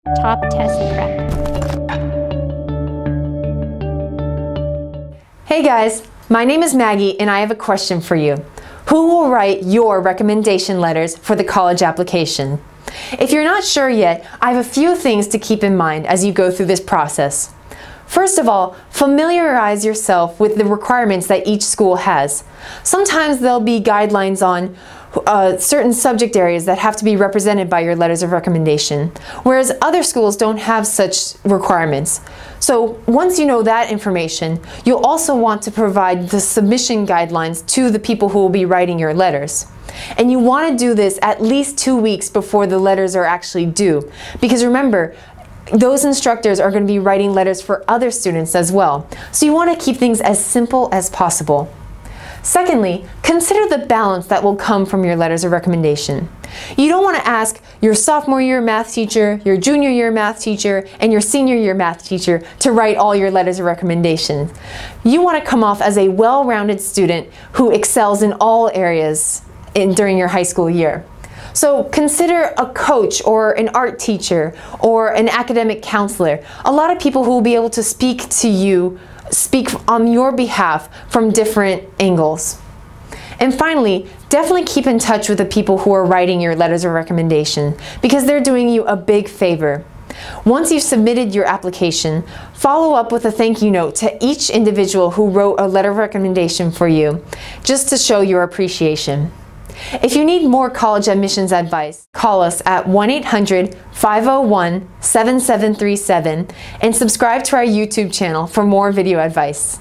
Top Test Prep. Hey guys, my name is Maggie and I have a question for you. Who will write your recommendation letters for the college application? If you're not sure yet, I have a few things to keep in mind as you go through this process. First of all, familiarize yourself with the requirements that each school has. Sometimes there'll be guidelines on certain subject areas that have to be represented by your letters of recommendation, whereas other schools don't have such requirements. So once you know that information, you'll also want to provide the submission guidelines to the people who will be writing your letters. And you want to do this at least 2 weeks before the letters are actually due, because remember, those instructors are going to be writing letters for other students as well. So you want to keep things as simple as possible. Secondly, consider the balance that will come from your letters of recommendation. You don't want to ask your sophomore year math teacher, your junior year math teacher, and your senior year math teacher to write all your letters of recommendation. You want to come off as a well-rounded student who excels in all areas during your high school year. So consider a coach or an art teacher or an academic counselor. A lot of people who will be able to speak to you, speak on your behalf from different angles. And finally, definitely keep in touch with the people who are writing your letters of recommendation because they're doing you a big favor. Once you've submitted your application, follow up with a thank you note to each individual who wrote a letter of recommendation for you, just to show your appreciation. If you need more college admissions advice, call us at 1-800-501-7737 and subscribe to our YouTube channel for more video advice.